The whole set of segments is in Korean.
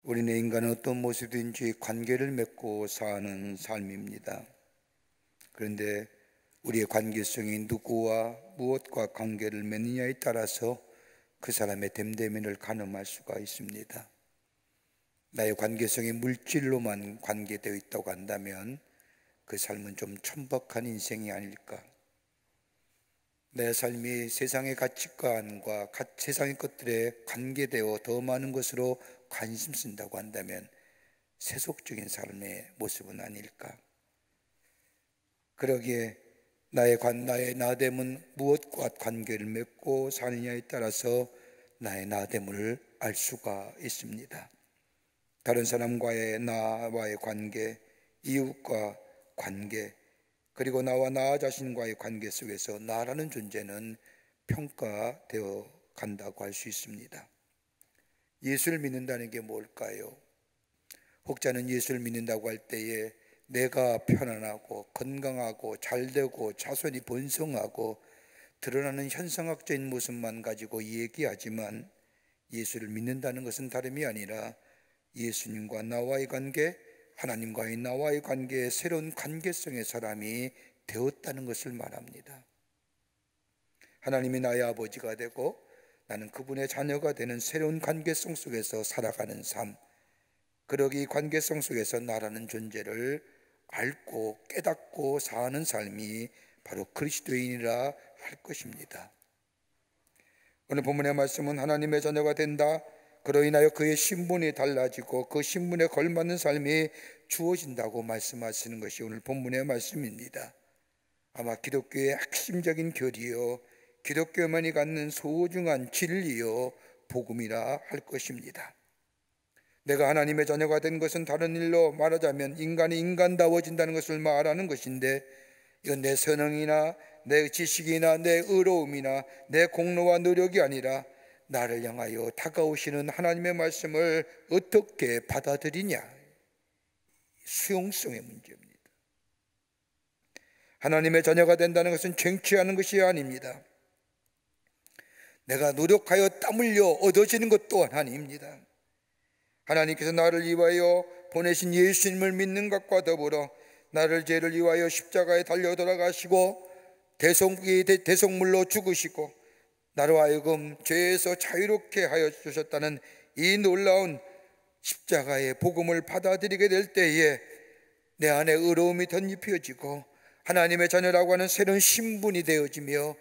우리는 인간은 어떤 모습이든지 관계를 맺고 사는 삶입니다. 그런데 우리의 관계성이 누구와 무엇과 관계를 맺느냐에 따라서 그 사람의 됨됨이를 가늠할 수가 있습니다. 나의 관계성이 물질로만 관계되어 있다고 한다면 그 삶은 좀 천박한 인생이 아닐까. 내 삶이 세상의 가치관과 세상의 것들에 관계되어 더 많은 것으로 관심 쓴다고 한다면 세속적인 삶의 모습은 아닐까. 그러기에 나의 나됨은 무엇과 관계를 맺고 사느냐에 따라서 나의 나됨을 알 수가 있습니다. 다른 사람과의 나와의 관계, 이웃과 관계, 그리고 나와 나 자신과의 관계 속에서 나라는 존재는 평가되어 간다고 할 수 있습니다. 예수를 믿는다는 게 뭘까요? 혹자는 예수를 믿는다고 할 때에 내가 편안하고 건강하고 잘되고 자손이 번성하고 드러나는 현상학적인 모습만 가지고 얘기하지만 예수를 믿는다는 것은 다름이 아니라 예수님과 나와의 관계, 하나님과의 나와의 관계에 새로운 관계성의 사람이 되었다는 것을 말합니다. 하나님이 나의 아버지가 되고 나는 그분의 자녀가 되는 새로운 관계성 속에서 살아가는 삶, 그러기 관계성 속에서 나라는 존재를 알고 깨닫고 사는 삶이 바로 그리스도인이라 할 것입니다. 오늘 본문의 말씀은 하나님의 자녀가 된다, 그로 인하여 그의 신분이 달라지고 그 신분에 걸맞는 삶이 주어진다고 말씀하시는 것이 오늘 본문의 말씀입니다. 아마 기독교의 핵심적인 교리요, 기독교만이 갖는 소중한 진리요, 복음이라 할 것입니다. 내가 하나님의 자녀가 된 것은 다른 일로 말하자면 인간이 인간다워진다는 것을 말하는 것인데, 이건 내 선행이나 내 지식이나 내 의로움이나 내 공로와 노력이 아니라 나를 향하여 다가오시는 하나님의 말씀을 어떻게 받아들이냐, 수용성의 문제입니다. 하나님의 자녀가 된다는 것은 쟁취하는 것이 아닙니다. 내가 노력하여 땀 흘려 얻어지는 것 또한 아닙니다. 하나님께서 나를 위하여 보내신 예수님을 믿는 것과 더불어 나를 죄를 위하여 십자가에 달려 돌아가시고 대속물로 죽으시고 나로 하여금 죄에서 자유롭게 하여 주셨다는 이 놀라운 십자가의 복음을 받아들이게 될 때에 내 안에 의로움이 덧입혀지고 하나님의 자녀라고 하는 새로운 신분이 되어지며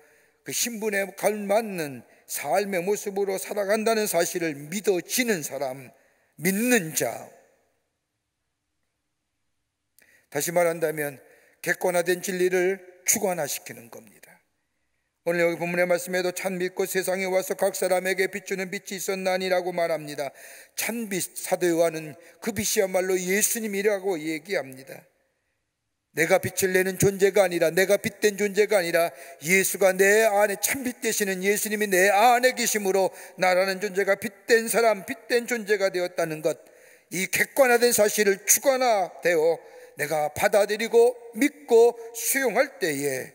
그 신분에 걸맞는 삶의 모습으로 살아간다는 사실을 믿어지는 사람, 믿는 자, 다시 말한다면 객관화된 진리를 주관화시키는 겁니다. 오늘 여기 본문의 말씀에도 찬빛곧 세상에 와서 각 사람에게 비추는 빛이 있었나니라고 말합니다. 찬빛, 사도 요한은 그 빛이야말로 예수님이라고 얘기합니다. 내가 빛을 내는 존재가 아니라, 내가 빛된 존재가 아니라 예수가 내 안에 찬빛 되시는 예수님이 내 안에 계심으로 나라는 존재가 빛된 사람, 빛된 존재가 되었다는 것, 이 객관화된 사실을 주관화되어 내가 받아들이고 믿고 수용할 때에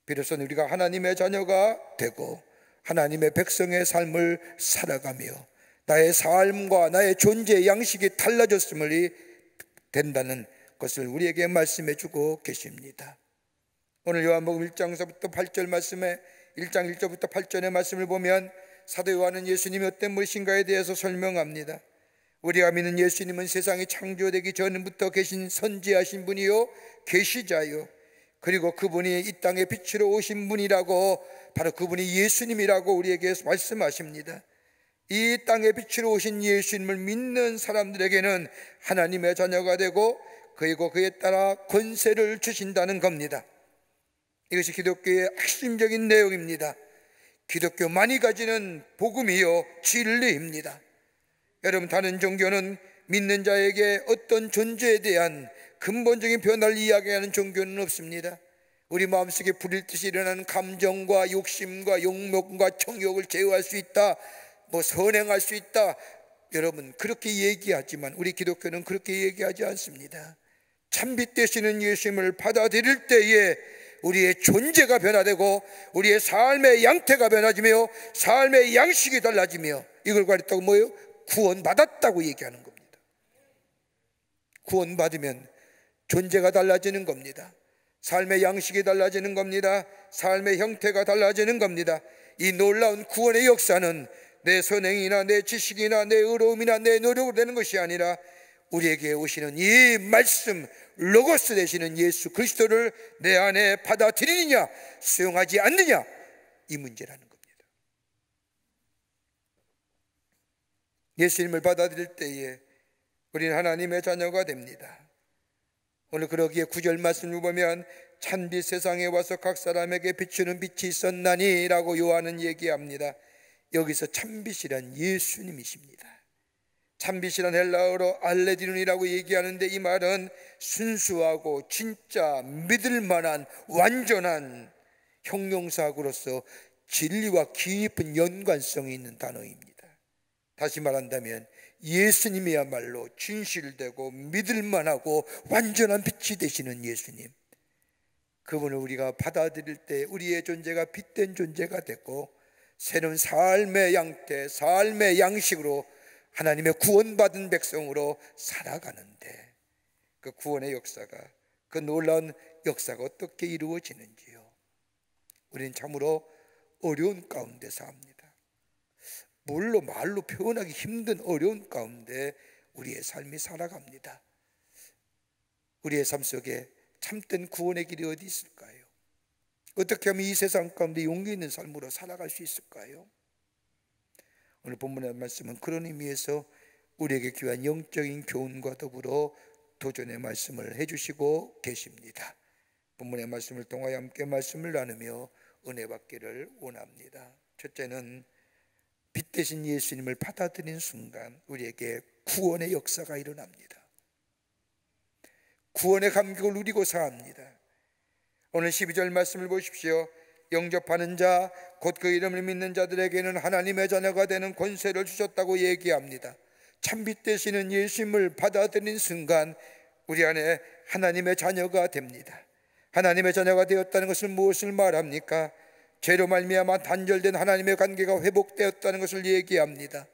비로소 우리가 하나님의 자녀가 되고 하나님의 백성의 삶을 살아가며 나의 삶과 나의 존재의 양식이 달라졌음을 된다는 것을 우리에게 말씀해 주고 계십니다. 오늘 요한복음 1장서부터 8절 말씀에 1장 1절부터 8절의 말씀을 보면 사도 요한은 예수님이 어떤 분이신가에 대해서 설명합니다. 우리가 믿는 예수님은 세상이 창조되기 전부터 계신 선지하신 분이요 계시자요, 그리고 그분이 이 땅에 빛으로 오신 분이라고, 바로 그분이 예수님이라고 우리에게 말씀하십니다. 이 땅에 빛으로 오신 예수님을 믿는 사람들에게는 하나님의 자녀가 되고 그리고 그에 따라 권세를 주신다는 겁니다. 이것이 기독교의 핵심적인 내용입니다. 기독교만이 가지는 복음이요 진리입니다. 여러분, 다른 종교는 믿는 자에게 어떤 존재에 대한 근본적인 변화를 이야기하는 종교는 없습니다. 우리 마음속에 불일 듯이 일어나는 감정과 욕심과 욕망과 정욕을 제어할 수 있다, 선행할 수 있다, 여러분 그렇게 얘기하지만 우리 기독교는 그렇게 얘기하지 않습니다. 참빛 되시는 예수님을 받아들일 때에 우리의 존재가 변화되고 우리의 삶의 양태가 변화지며 삶의 양식이 달라지며, 이걸 가리켰다고 뭐예요? 구원받았다고 얘기하는 겁니다. 구원받으면 존재가 달라지는 겁니다. 삶의 양식이 달라지는 겁니다. 삶의 형태가 달라지는 겁니다. 이 놀라운 구원의 역사는 내 선행이나 내 지식이나 내 의로움이나 내 노력으로 되는 것이 아니라 우리에게 오시는 이 말씀 로고스 되시는 예수 그리스도를 내 안에 받아들이느냐 수용하지 않느냐, 이 문제라는 겁니다. 예수님을 받아들일 때에 우리는 하나님의 자녀가 됩니다. 오늘 그러기에 9절 말씀을 보면 찬빛 세상에 와서 각 사람에게 비추는 빛이 있었나니 라고 요한은 얘기합니다. 여기서 찬빛이란 예수님이십니다. 찬빛이란 헬라어로 알레디눈이라고 얘기하는데, 이 말은 순수하고 진짜 믿을 만한 완전한 형용사구로서 진리와 깊은 연관성이 있는 단어입니다. 다시 말한다면 예수님이야말로 진실되고 믿을만하고 완전한 빛이 되시는 예수님, 그분을 우리가 받아들일 때 우리의 존재가 빛된 존재가 됐고 새로운 삶의 양태, 삶의 양식으로 하나님의 구원받은 백성으로 살아가는데, 그 구원의 역사가, 그 놀라운 역사가 어떻게 이루어지는지요, 우리는 참으로 어려운 가운데 삽니다. 말로 표현하기 힘든 어려운 가운데 우리의 삶이 살아갑니다. 우리의 삶 속에 참된 구원의 길이 어디 있을까요? 어떻게 하면 이 세상 가운데 용기 있는 삶으로 살아갈 수 있을까요? 오늘 본문의 말씀은 그런 의미에서 우리에게 귀한 영적인 교훈과 더불어 도전의 말씀을 해주시고 계십니다. 본문의 말씀을 통하여 함께 말씀을 나누며 은혜 받기를 원합니다. 첫째는 빛 대신 예수님을 받아들인 순간 우리에게 구원의 역사가 일어납니다. 구원의 감격을 누리고 삽니다. 오늘 12절 말씀을 보십시오. 영접하는 자, 곧 그 이름을 믿는 자들에게는 하나님의 자녀가 되는 권세를 주셨다고 얘기합니다. 참빛 되시는 예수님을 받아들인 순간 우리 안에 하나님의 자녀가 됩니다. 하나님의 자녀가 되었다는 것은 무엇을 말합니까? 죄로 말미암아 단절된 하나님의 관계가 회복되었다는 것을 얘기합니다.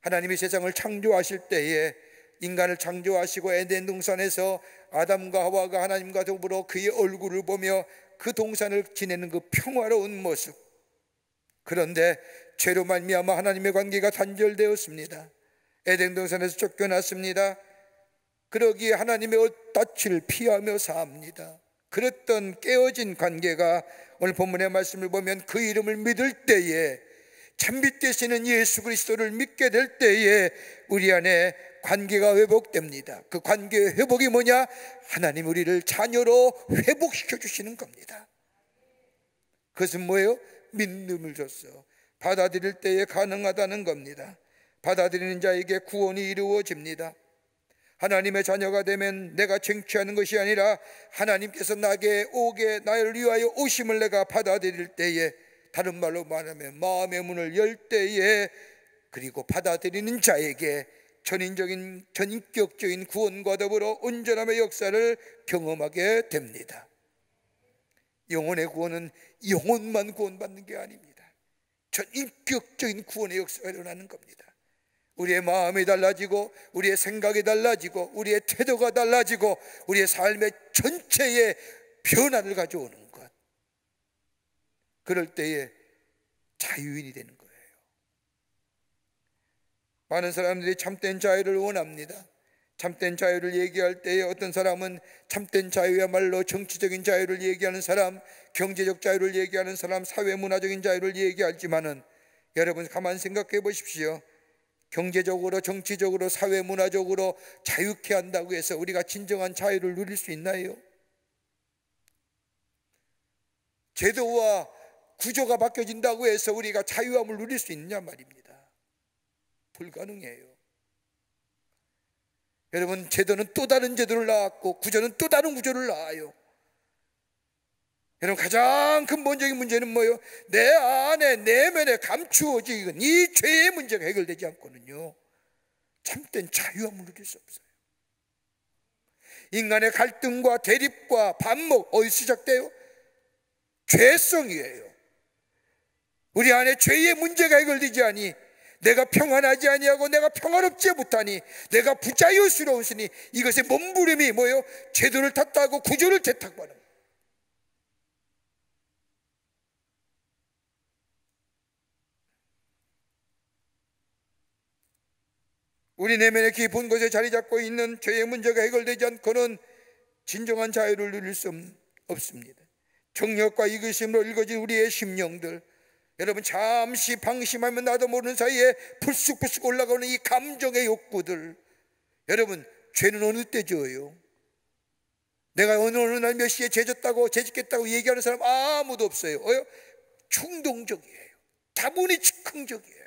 하나님이 세상을 창조하실 때에 인간을 창조하시고 에덴 동산에서 아담과 하와가 하나님과 더불어 그의 얼굴을 보며 그 동산을 지내는 그 평화로운 모습, 그런데 죄로 말미암아 하나님의 관계가 단절되었습니다. 에덴 동산에서 쫓겨났습니다. 그러기에 하나님의 엇다치를 피하며 삽니다. 그랬던 깨어진 관계가 오늘 본문의 말씀을 보면 그 이름을 믿을 때에, 참빛 되시는 예수 그리스도를 믿게 될 때에 우리 안에 관계가 회복됩니다. 그 관계의 회복이 뭐냐? 하나님 우리를 자녀로 회복시켜 주시는 겁니다. 그것은 뭐예요? 믿음을 줬어. 받아들일 때에 가능하다는 겁니다. 받아들이는 자에게 구원이 이루어집니다. 하나님의 자녀가 되면 내가 쟁취하는 것이 아니라 하나님께서 나에게 나를 위하여 오심을 내가 받아들일 때에, 다른 말로 말하면 마음의 문을 열 때에, 그리고 받아들이는 자에게 전인격적인 구원과 더불어 온전함의 역사를 경험하게 됩니다. 영혼의 구원은 영혼만 구원받는 게 아닙니다. 전인격적인 구원의 역사가 일어나는 겁니다. 우리의 마음이 달라지고 우리의 생각이 달라지고 우리의 태도가 달라지고 우리의 삶의 전체에 변화를 가져오는 것, 그럴 때에 자유인이 되는 거예요. 많은 사람들이 참된 자유를 원합니다. 참된 자유를 얘기할 때에 어떤 사람은 참된 자유야말로 정치적인 자유를 얘기하는 사람, 경제적 자유를 얘기하는 사람, 사회문화적인 자유를 얘기하지만은, 여러분 가만 생각해 보십시오. 경제적으로, 정치적으로, 사회문화적으로 자유케 한다고 해서 우리가 진정한 자유를 누릴 수 있나요? 제도와 구조가 바뀌어진다고 해서 우리가 자유함을 누릴 수 있냐 말입니다. 불가능해요. 여러분, 제도는 또 다른 제도를 낳았고 구조는 또 다른 구조를 낳아요. 여러분, 가장 근본적인 문제는 뭐예요? 내 안에 내면에 감추어진 이 죄의 문제가 해결되지 않고는요, 참된 자유함을 누릴 수 없어요. 인간의 갈등과 대립과 반목, 어디서 시작돼요? 죄성이에요. 우리 안에 죄의 문제가 해결되지 않니 내가 평안하지 아니하고 내가 평안롭지 못하니 내가 부자유스러우시니 이것의 몸부림이 뭐예요? 제도를 탓하고 구조를 재탁하는. 우리 내면의 깊은 곳에 자리 잡고 있는 죄의 문제가 해결되지 않고는 진정한 자유를 누릴 수 없습니다. 정욕과 이기심으로 읽어진 우리의 심령들, 여러분 잠시 방심하면 나도 모르는 사이에 불쑥불쑥 올라가는 이 감정의 욕구들, 여러분 죄는 어느 때 지어요? 내가 어느 날 몇 시에 죄졌다고 죄짓겠다고 얘기하는 사람 아무도 없어요. 충동적이에요. 다분히 즉흥적이에요.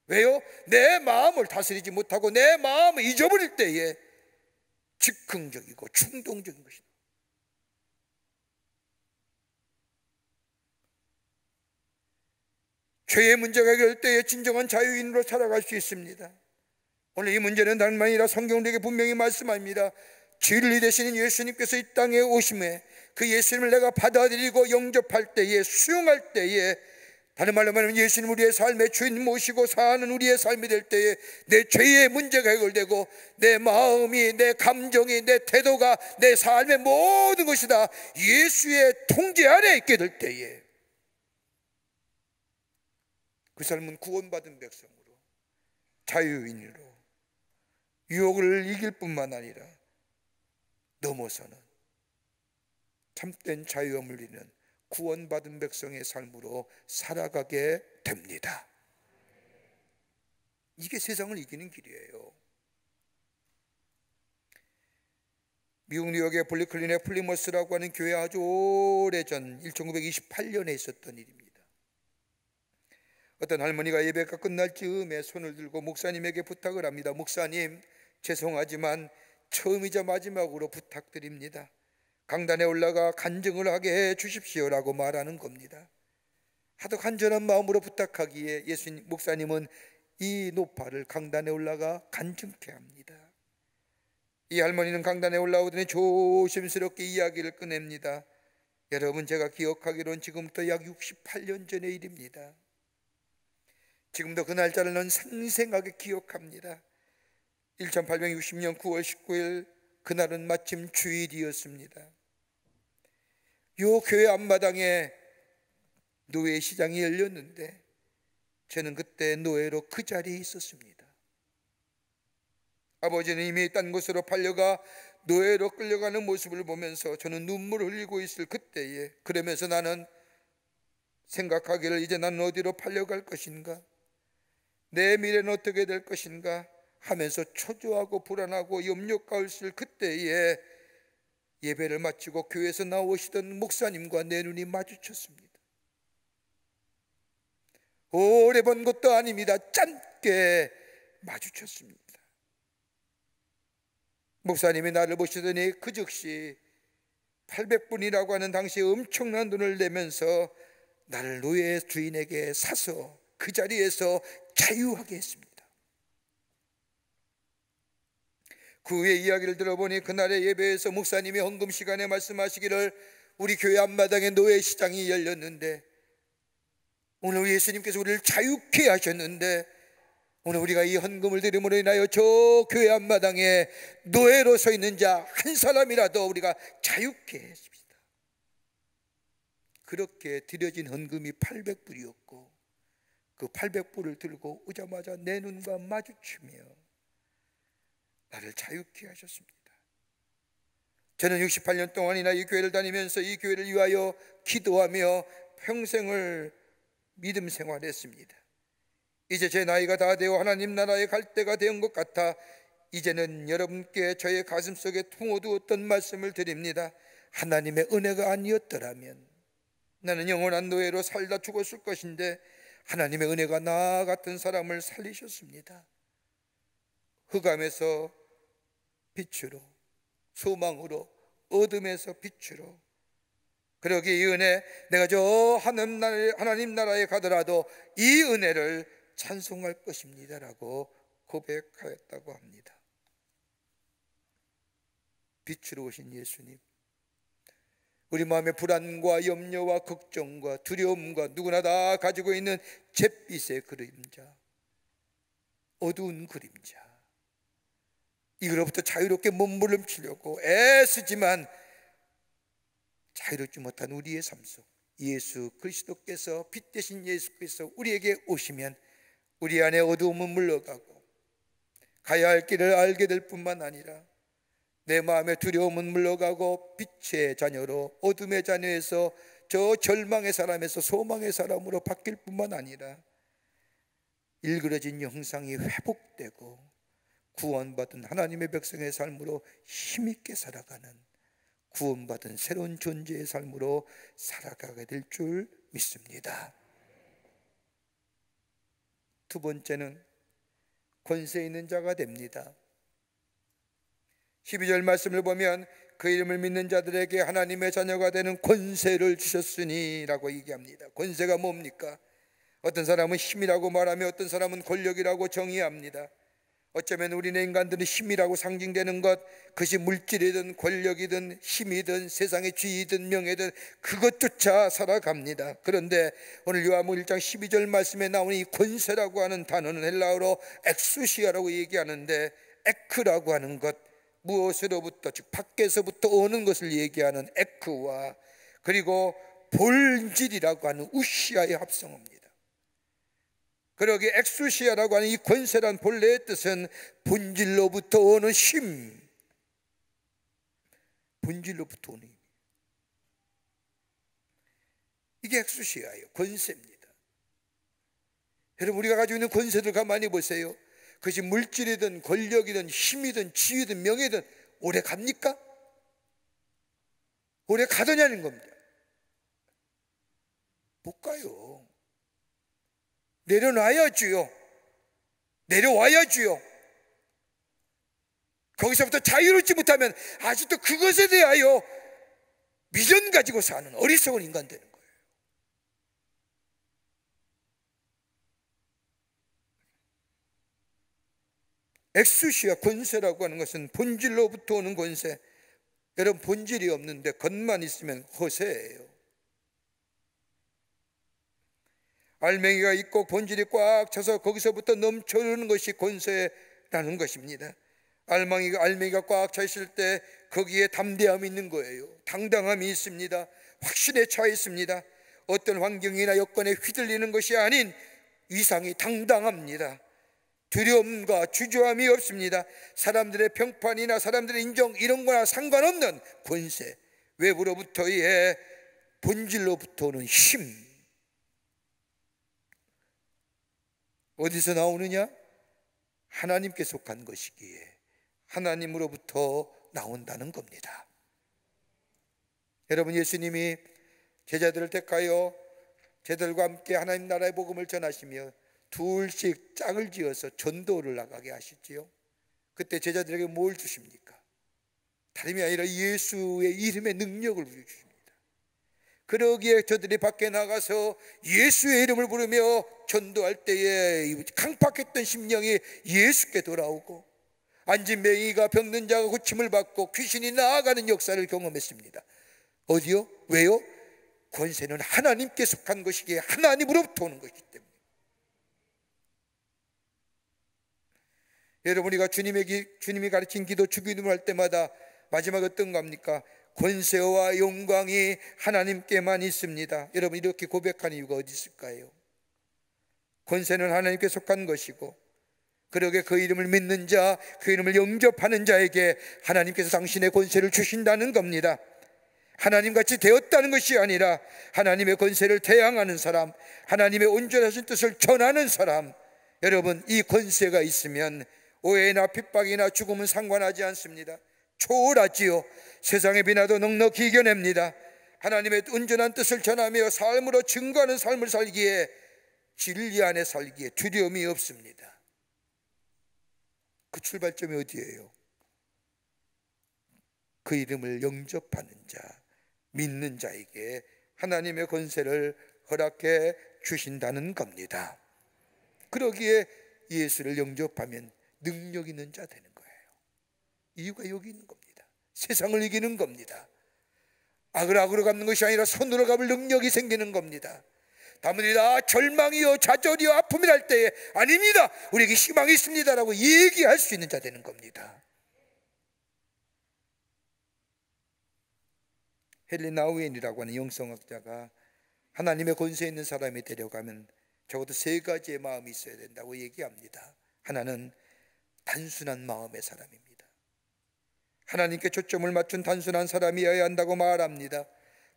왜요? 내 마음을 다스리지 못하고 내 마음을 잊어버릴 때에 즉흥적이고 충동적인 것입니다. 죄의 문제가 해결될 때에 진정한 자유인으로 살아갈 수 있습니다. 오늘 이 문제는 다름 아니라 성경에게 분명히 말씀합니다. 진리 되시는 예수님께서 이 땅에 오심에 그 예수님을 내가 받아들이고 영접할 때에, 수용할 때에, 다른 말로 말하면 예수님 우리의 삶의 주인 모시고 사는 우리의 삶이 될 때에 내 죄의 문제가 해결되고 내 마음이, 내 감정이, 내 태도가, 내 삶의 모든 것이 다 예수의 통제 아래 있게 될 때에 그 삶은 구원받은 백성으로, 자유인으로 유혹을 이길 뿐만 아니라 넘어서는 참된 자유함을 누리는 구원받은 백성의 삶으로 살아가게 됩니다. 이게 세상을 이기는 길이에요. 미국 뉴욕의 블리클린의 플리머스라고 하는 교회 아주 오래전 1928년에 있었던 일입니다. 어떤 할머니가 예배가 끝날 즈음에 손을 들고 목사님에게 부탁을 합니다. 목사님, 죄송하지만 처음이자 마지막으로 부탁드립니다. 강단에 올라가 간증을 하게 해 주십시오라고 말하는 겁니다. 하도 간절한 마음으로 부탁하기에 예수님 목사님은 이 노파를 강단에 올라가 간증케 합니다. 이 할머니는 강단에 올라오더니 조심스럽게 이야기를 꺼냅니다. 여러분, 제가 기억하기로는 지금부터 약 68년 전의 일입니다. 지금도 그 날짜를 난 생생하게 기억합니다. 1860년 9월 19일 그날은 마침 주일이었습니다. 요 교회 앞마당에 노예 시장이 열렸는데 저는 그때 노예로 그 자리에 있었습니다. 아버지는 이미 딴 곳으로 팔려가 노예로 끌려가는 모습을 보면서 저는 눈물을 흘리고 있을 그때에, 그러면서 나는 생각하기를 이제 나는 어디로 팔려갈 것인가, 내 미래는 어떻게 될 것인가 하면서 초조하고 불안하고 염려가을 그때에 예배를 마치고 교회에서 나오시던 목사님과 내 눈이 마주쳤습니다. 오래 본 것도 아닙니다. 짧게 마주쳤습니다. 목사님이 나를 보시더니 그 즉시 800분이라고 하는 당시에 엄청난 돈을 내면서 나를 노예 주인에게 사서 그 자리에서 자유하게 했습니다. 그 후에 이야기를 들어보니 그날의 예배에서 목사님이 헌금 시간에 말씀하시기를 우리 교회 앞마당에 노예 시장이 열렸는데 오늘 예수님께서 우리를 자유케 하셨는데 오늘 우리가 이 헌금을 드림으로 인하여 저 교회 앞마당에 노예로 서 있는 자 한 사람이라도 우리가 자유케 했습니다. 그렇게 드려진 헌금이 800불이었고 그 800불을 들고 오자마자 내 눈과 마주치며 나를 자유케 하셨습니다. 저는 68년 동안이나 이 교회를 다니면서 이 교회를 위하여 기도하며 평생을 믿음 생활했습니다. 이제 제 나이가 다 되어 하나님 나라에 갈 때가 된 것 같아 이제는 여러분께 저의 가슴속에 품어두었던 말씀을 드립니다. 하나님의 은혜가 아니었더라면 나는 영원한 노예로 살다 죽었을 것인데 하나님의 은혜가 나 같은 사람을 살리셨습니다. 흑암에서 빛으로, 소망으로, 어둠에서 빛으로. 그러기에 이 은혜, 내가 저 하나님 나라에 가더라도 이 은혜를 찬송할 것입니다라고 고백하였다고 합니다. 빛으로 오신 예수님, 우리 마음의 불안과 염려와 걱정과 두려움과 누구나 다 가지고 있는 잿빛의 그림자, 어두운 그림자, 이거로부터 자유롭게 몸부림치려고 애쓰지만 자유롭지 못한 우리의 삶 속 예수 그리스도께서, 빛 대신 예수께서 우리에게 오시면 우리 안에 어두움은 물러가고 가야 할 길을 알게 될 뿐만 아니라 내 마음의 두려움은 물러가고 빛의 자녀로, 어둠의 자녀에서 저 절망의 사람에서 소망의 사람으로 바뀔 뿐만 아니라 일그러진 형상이 회복되고 구원받은 하나님의 백성의 삶으로 힘있게 살아가는, 구원받은 새로운 존재의 삶으로 살아가게 될 줄 믿습니다. 두 번째는 권세 있는 자가 됩니다. 12절 말씀을 보면 그 이름을 믿는 자들에게 하나님의 자녀가 되는 권세를 주셨으니 라고 얘기합니다. 권세가 뭡니까? 어떤 사람은 힘이라고 말하며 어떤 사람은 권력이라고 정의합니다. 어쩌면 우리네 인간들은 힘이라고 상징되는 것, 그것이 물질이든 권력이든 힘이든 세상의 지위든 명예든 그것조차 살아갑니다. 그런데 오늘 요한복음 1장 12절 말씀에 나오는 이 권세라고 하는 단어는 헬라어로 엑수시아라고 얘기하는데, 에크라고 하는 것, 무엇으로부터, 즉 밖에서부터 오는 것을 얘기하는 에크와, 그리고 본질이라고 하는 우시아의 합성어입니다. 그러기에 엑수시아라고 하는 이 권세란 본래의 뜻은 본질로부터 오는 힘, 본질로부터 오는 힘, 이게 엑수시아예요. 권세입니다. 여러분, 우리가 가지고 있는 권세들 가만히 보세요. 그것이 물질이든 권력이든 힘이든 지위든 명예든 오래 갑니까? 오래 가더냐는 겁니다. 못 가요. 내려놔야지요. 내려와야지요. 거기서부터 자유롭지 못하면 아직도 그것에 대하여 미련 가지고 사는 어리석은 인간 되는 거예요. 엑수시아, 권세라고 하는 것은 본질로부터 오는 권세. 여러분, 본질이 없는데 겉만 있으면 허세예요. 알맹이가 있고 본질이 꽉 차서 거기서부터 넘쳐흐르는 것이 권세라는 것입니다. 알맹이가 꽉 차 있을 때 거기에 담대함이 있는 거예요. 당당함이 있습니다. 확신에 차 있습니다. 어떤 환경이나 여건에 휘둘리는 것이 아닌 위상이 당당합니다. 두려움과 주저함이 없습니다. 사람들의 평판이나 사람들의 인정 이런 거나 상관없는 권세, 외부로부터의 본질로부터 오는 힘, 어디서 나오느냐? 하나님께 속한 것이기에 하나님으로부터 나온다는 겁니다. 여러분, 예수님이 제자들을 택하여 제자들과 함께 하나님 나라의 복음을 전하시며 둘씩 짝을 지어서 전도를 나가게 하시지요. 그때 제자들에게 뭘 주십니까? 다름이 아니라 예수의 이름의 능력을 주십니다. 그러기에 저들이 밖에 나가서 예수의 이름을 부르며 전도할 때에 강팍했던 심령이 예수께 돌아오고 앉은 맹인이가 병든 자가 고침을 받고 귀신이 나아가는 역사를 경험했습니다. 어디요? 왜요? 권세는 하나님께 속한 것이기에 하나님으로부터 오는 것이기 때문에. 여러분, 우리가 주님이 가르친 기도, 주기도를 할 때마다 마지막에 어떤 겁니까? 권세와 영광이 하나님께만 있습니다. 여러분, 이렇게 고백하는 이유가 어디 있을까요? 권세는 하나님께 속한 것이고, 그러게 그 이름을 믿는 자, 그 이름을 영접하는 자에게 하나님께서 당신의 권세를 주신다는 겁니다. 하나님같이 되었다는 것이 아니라 하나님의 권세를 대항하는 사람, 하나님의 온전하신 뜻을 전하는 사람. 여러분, 이 권세가 있으면 오해나 핍박이나 죽음은 상관하지 않습니다. 초월하지요. 세상의 비나도 넉넉히 이겨냅니다. 하나님의 온전한 뜻을 전하며 삶으로 증거하는 삶을 살기에, 진리 안에 살기에 두려움이 없습니다. 그 출발점이 어디예요? 그 이름을 영접하는 자, 믿는 자에게 하나님의 권세를 허락해 주신다는 겁니다. 그러기에 예수를 영접하면 능력 있는 자 되는 거예요. 이유가 여기 있는 겁니다. 세상을 이기는 겁니다. 악을 악으로 갚는 것이 아니라 선으로 갚을 능력이 생기는 겁니다. 다문이 다 절망이요 좌절이요 아픔이랄 때에 아닙니다, 우리에게 희망이 있습니다라고 얘기할 수 있는 자 되는 겁니다. 헨리 나우엔이라고 하는 영성학자가 하나님의 권세 있는 사람이 되려가면 적어도 세 가지의 마음이 있어야 된다고 얘기합니다. 하나는 단순한 마음의 사람입니다. 하나님께 초점을 맞춘 단순한 사람이어야 한다고 말합니다.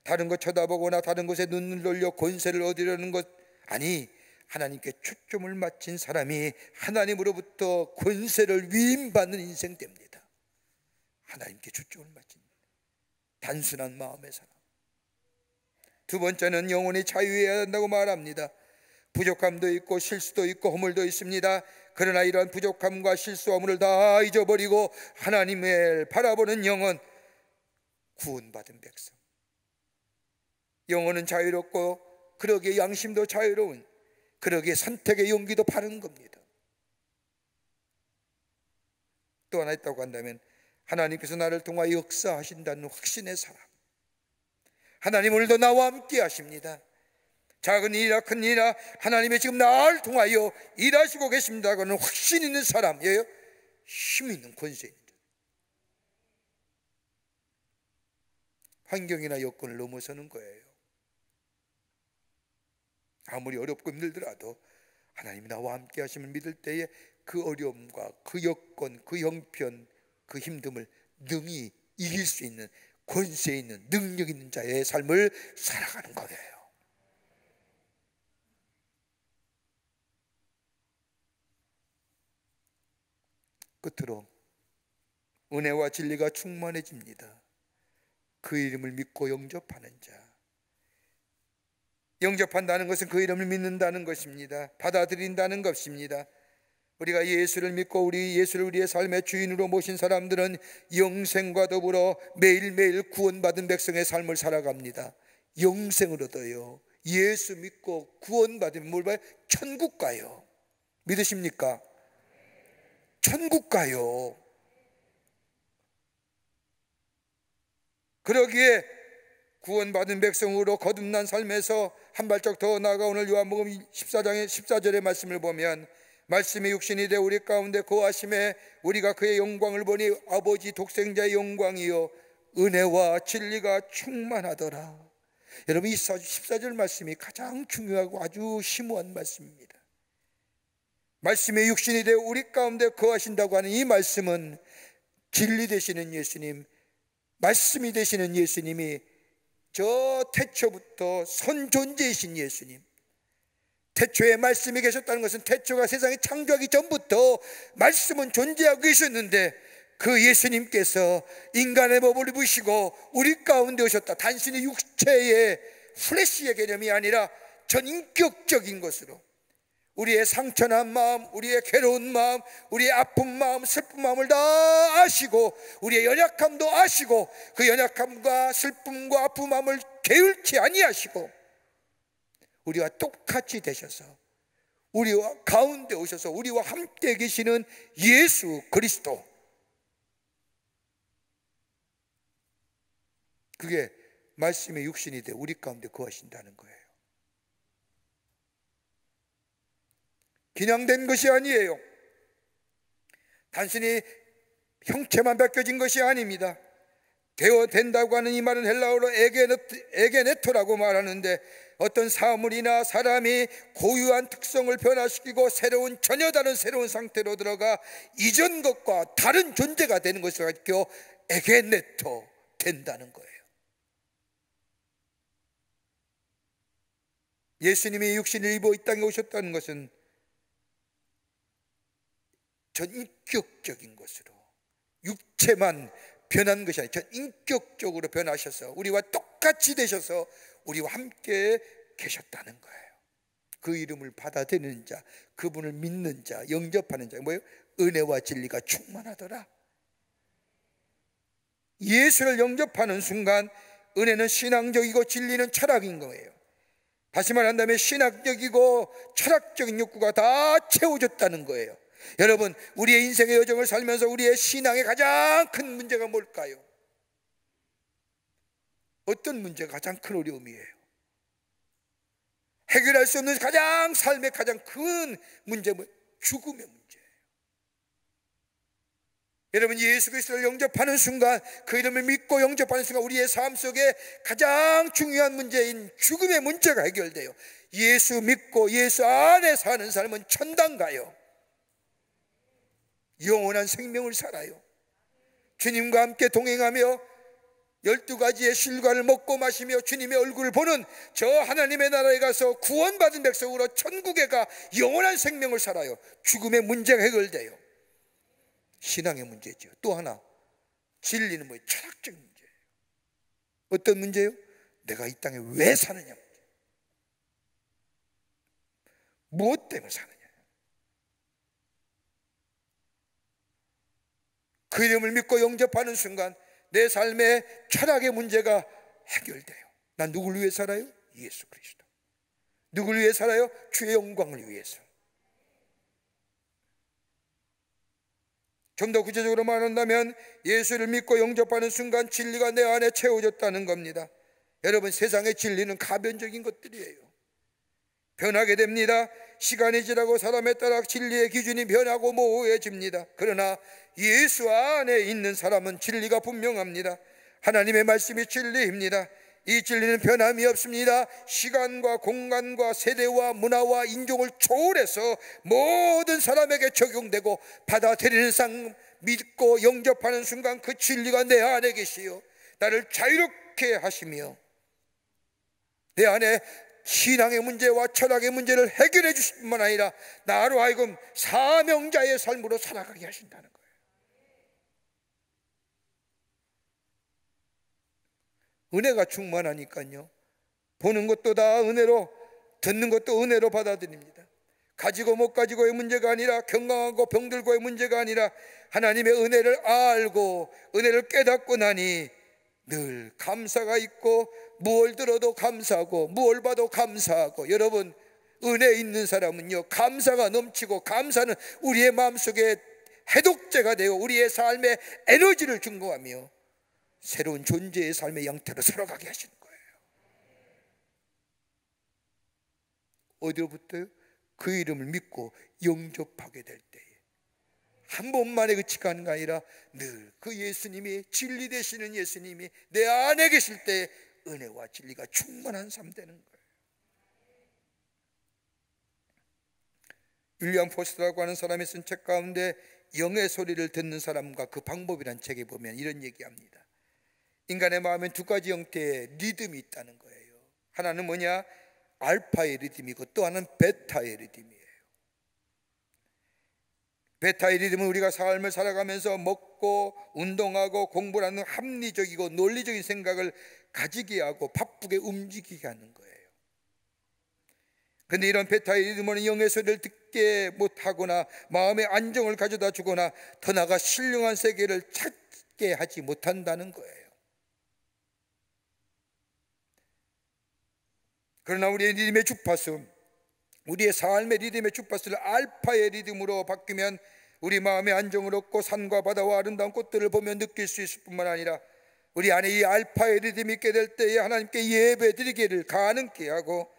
다른 것 쳐다보거나 다른 것에 눈을 돌려 권세를 얻으려는 것, 아니, 하나님께 초점을 맞춘 사람이 하나님으로부터 권세를 위임받는 인생 됩니다. 하나님께 초점을 맞춘 단순한 마음의 사람. 두 번째는 영혼이 자유해야 한다고 말합니다. 부족함도 있고 실수도 있고 허물도 있습니다. 그러나 이러한 부족함과 실수와 허물을 다 잊어버리고 하나님을 바라보는 영혼, 구원받은 백성. 영혼은 자유롭고 그러기에 양심도 자유로운, 그러기에 선택의 용기도 바른 겁니다. 또 하나 있다고 한다면 하나님께서 나를 통하여 역사하신다는 확신의 사람. 하나님 오늘도 나와 함께 하십니다. 작은 일이나 큰 일이나 하나님의 지금 나를 통하여 일하시고 계십니다라는 확신 있는 사람이에요. 힘 있는 권세 있는 자. 환경이나 여건을 넘어서는 거예요. 아무리 어렵고 힘들더라도 하나님이 나와 함께 하심을 믿을 때에 그 어려움과 그 여건, 그 형편, 그 힘듦을 능히 이길 수 있는 권세 있는 능력 있는 자의 삶을 살아가는 거예요. 끝으로 은혜와 진리가 충만해집니다. 그 이름을 믿고 영접하는 자. 영접한다는 것은 그 이름을 믿는다는 것입니다. 받아들인다는 것입니다. 우리가 예수를 믿고 우리 예수를 우리의 삶의 주인으로 모신 사람들은 영생과 더불어 매일매일 구원받은 백성의 삶을 살아갑니다. 영생을 얻어요. 예수 믿고 구원받으면 뭘 봐요? 천국 가요. 믿으십니까? 천국 가요. 그러기에 구원받은 백성으로 거듭난 삶에서 한 발짝 더 나아가 오늘 요한복음 14장의 14절의 말씀을 보면 말씀이 육신이 되어 우리 가운데 거하심에 우리가 그의 영광을 보니 아버지 독생자의 영광이요 은혜와 진리가 충만하더라. 여러분, 이 14절 말씀이 가장 중요하고 아주 심오한 말씀입니다. 말씀이 육신이 되어 우리 가운데 거하신다고 하는 이 말씀은 진리 되시는 예수님, 말씀이 되시는 예수님이 저 태초부터 선존재이신 예수님, 태초에 말씀이 계셨다는 것은 태초가 세상이 창조하기 전부터 말씀은 존재하고 계셨는데 그 예수님께서 인간의 몸을 입으시고 우리 가운데 오셨다. 단순히 육체의 플래시의 개념이 아니라 전인격적인 것으로 우리의 상처난 마음, 우리의 괴로운 마음, 우리의 아픈 마음, 슬픈 마음을 다 아시고 우리의 연약함도 아시고 그 연약함과 슬픔과 아픈 마음을 게을치 아니하시고 우리와 똑같이 되셔서 우리와 가운데 오셔서 우리와 함께 계시는 예수 그리스도, 그게 말씀의 육신이 되어 우리 가운데 거하신다는 거예요. 그냥 된 것이 아니에요. 단순히 형체만 바뀌어진 것이 아닙니다. 되어 된다고 하는 이 말은 헬라어로 에게네토라고 말하는데 어떤 사물이나 사람이 고유한 특성을 변화시키고 전혀 다른 새로운 상태로 들어가 이전 것과 다른 존재가 되는 것을 가리켜 에게네토, 된다는 거예요. 예수님이 육신을 입어 이 땅에 오셨다는 것은 전인격적인 것으로, 육체만 변한 것이 아니라 전인격적으로 변하셔서 우리와 똑같이 되셔서 우리와 함께 계셨다는 거예요. 그 이름을 받아들이는 자, 그분을 믿는 자, 영접하는 자, 뭐예요? 은혜와 진리가 충만하더라. 예수를 영접하는 순간 은혜는 신앙적이고 진리는 철학인 거예요. 다시 말한다면 신학적이고 철학적인 욕구가 다 채워졌다는 거예요. 여러분, 우리의 인생의 여정을 살면서 우리의 신앙의 가장 큰 문제가 뭘까요? 어떤 문제가 가장 큰 어려움이에요? 해결할 수 없는 가장 삶의 가장 큰 문제는 죽음의 문제예요. 여러분, 예수 그리스도를 영접하는 순간, 그 이름을 믿고 영접하는 순간 우리의 삶 속에 가장 중요한 문제인 죽음의 문제가 해결돼요. 예수 믿고 예수 안에 사는 사람은 천당 가요. 영원한 생명을 살아요. 주님과 함께 동행하며 12가지의 실과를 먹고 마시며 주님의 얼굴을 보는 저 하나님의 나라에 가서 구원받은 백성으로 천국에 가 영원한 생명을 살아요. 죽음의 문제가 해결돼요. 신앙의 문제죠. 또 하나, 진리는 뭐예요? 철학적인 문제예요. 어떤 문제예요? 내가 이 땅에 왜 사느냐 문제. 무엇 때문에 사느냐. 그 이름을 믿고 영접하는 순간 내 삶의 철학의 문제가 해결돼요. 난 누구를 위해 살아요? 예수 그리스도. 누구를 위해 살아요? 주의 영광을 위해서. 좀 더 구체적으로 말한다면 예수를 믿고 영접하는 순간 진리가 내 안에 채워졌다는 겁니다. 여러분, 세상의 진리는 가변적인 것들이에요. 변하게 됩니다. 시간이 지나고 사람에 따라 진리의 기준이 변하고 모호해집니다. 그러나 예수 안에 있는 사람은 진리가 분명합니다. 하나님의 말씀이 진리입니다. 이 진리는 변함이 없습니다. 시간과 공간과 세대와 문화와 인종을 초월해서 모든 사람에게 적용되고 받아들이는 상 믿고 영접하는 순간 그 진리가 내 안에 계시요 나를 자유롭게 하시며 내 안에 신앙의 문제와 철학의 문제를 해결해 주실 뿐만 아니라 나로 하여금 사명자의 삶으로 살아가게 하신다는 거예요. 은혜가 충만하니까요, 보는 것도 다 은혜로, 듣는 것도 은혜로 받아들입니다. 가지고 못 가지고의 문제가 아니라, 건강하고 병들고의 문제가 아니라 하나님의 은혜를 알고 은혜를 깨닫고 나니 늘 감사가 있고, 무엇을 들어도 감사하고 무엇을 봐도 감사하고. 여러분, 은혜 있는 사람은요, 감사가 넘치고, 감사는 우리의 마음속에 해독제가 되어 우리의 삶에 에너지를 증거하며 새로운 존재의 삶의 형태로 살아가게 하시는 거예요. 어디로부터요? 그 이름을 믿고 영접하게 될 때에, 한 번만에 그치가 하는 게 아니라 늘 그 예수님이, 진리 되시는 예수님이 내 안에 계실 때에 은혜와 진리가 충만한 삶 되는 거예요. 윌리엄 포스터라고 하는 사람이 쓴 책 가운데 영의 소리를 듣는 사람과 그 방법이라는 책에 보면 이런 얘기합니다. 인간의 마음엔 두 가지 형태의 리듬이 있다는 거예요. 하나는 뭐냐? 알파의 리듬이고 또 하나는 베타의 리듬이에요. 베타의 리듬은 우리가 삶을 살아가면서 먹고 운동하고 공부를 하는 합리적이고 논리적인 생각을 가지게 하고 바쁘게 움직이게 하는 거예요. 그런데 이런 베타의 리듬은 영의 소리를 듣게 못하거나 마음의 안정을 가져다 주거나 더 나아가 신령한 세계를 찾게 하지 못한다는 거예요. 그러나 우리의 리듬의 주파수, 우리의 삶의 리듬의 주파수를 알파의 리듬으로 바뀌면 우리 마음의 안정을 얻고 산과 바다와 아름다운 꽃들을 보며 느낄 수 있을 뿐만 아니라 우리 안에 이 알파의 리듬이 있게 될 때에 하나님께 예배 드리기를 가능케 하고,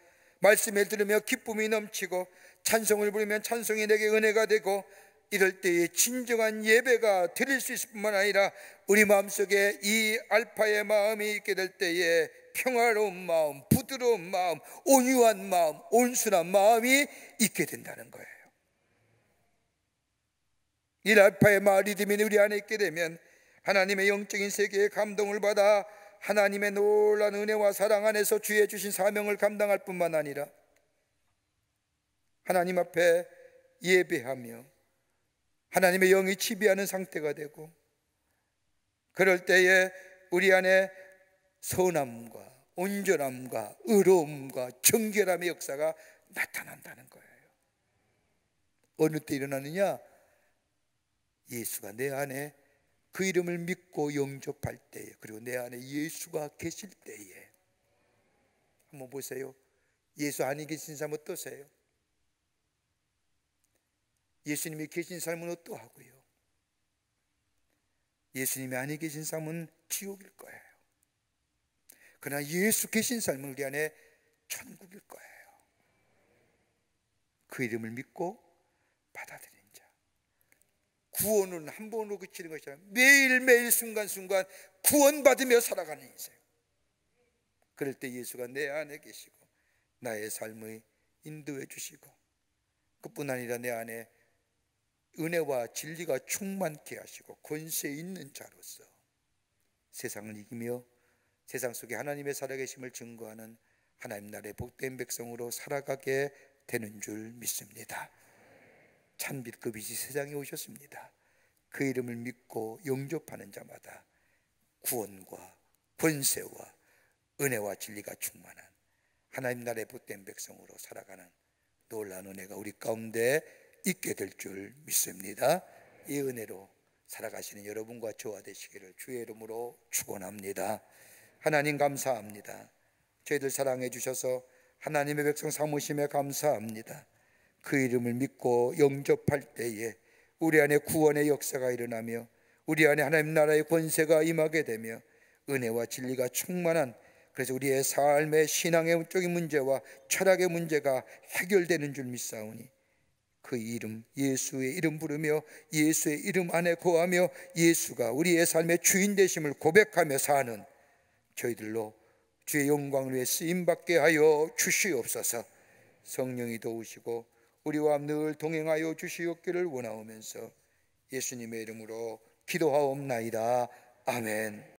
말씀을 들으며 기쁨이 넘치고 찬송을 부르면 찬송이 내게 은혜가 되고, 이럴 때에 진정한 예배가 드릴 수 있을 뿐만 아니라 우리 마음속에 이 알파의 마음이 있게 될 때에 평화로운 마음, 부드러운 마음, 온유한 마음, 온순한 마음이 있게 된다는 거예요. 이 알파의 리듬이 우리 안에 있게 되면 하나님의 영적인 세계에 감동을 받아 하나님의 놀라운 은혜와 사랑 안에서 주의 주신 사명을 감당할 뿐만 아니라 하나님 앞에 예배하며 하나님의 영이 지배하는 상태가 되고, 그럴 때에 우리 안에 선함과 온전함과 의로움과 정결함의 역사가 나타난다는 거예요. 어느 때 일어나느냐? 예수가 내 안에, 그 이름을 믿고 영접할 때에, 그리고 내 안에 예수가 계실 때에. 한번 보세요. 예수 안에 계신 사람 어떠세요? 예수님이 계신 삶은 어떠하고요? 예수님이 안에 계신 삶은 지옥일 거예요. 그러나 예수 계신 삶은 우리 안에 천국일 거예요. 그 이름을 믿고 받아들이는 자. 구원은 한 번으로 그치는 것이 아니라 매일매일 순간순간 구원받으며 살아가는 인생. 그럴 때 예수가 내 안에 계시고 나의 삶을 인도해 주시고, 그뿐 아니라 내 안에 은혜와 진리가 충만케 하시고 권세 있는 자로서 세상을 이기며 세상 속에 하나님의 살아계심을 증거하는 하나님 나라의 복된 백성으로 살아가게 되는 줄 믿습니다. 찬빛 그 빛이 세상에 오셨습니다. 그 이름을 믿고 영접하는 자마다 구원과 권세와 은혜와 진리가 충만한 하나님 나라의 복된 백성으로 살아가는 놀라운 은혜가 우리 가운데 있게 될 줄 믿습니다. 이 은혜로 살아가시는 여러분과 저와 되시기를 주의 이름으로 축원합니다. 하나님 감사합니다. 저희들 사랑해 주셔서 하나님의 백성 삼으심에 감사합니다. 그 이름을 믿고 영접할 때에 우리 안에 구원의 역사가 일어나며 우리 안에 하나님 나라의 권세가 임하게 되며 은혜와 진리가 충만한, 그래서 우리의 삶의 신앙의 적인 문제와 철학의 문제가 해결되는 줄 믿사오니 그 이름, 예수의 이름 부르며 예수의 이름 안에 거하며 예수가 우리의 삶의 주인 되심을 고백하며 사는 저희들로 주의 영광을 위해 쓰임받게 하여 주시옵소서. 성령이 도우시고 우리와 늘 동행하여 주시옵기를 원하오면서 예수님의 이름으로 기도하옵나이다. 아멘.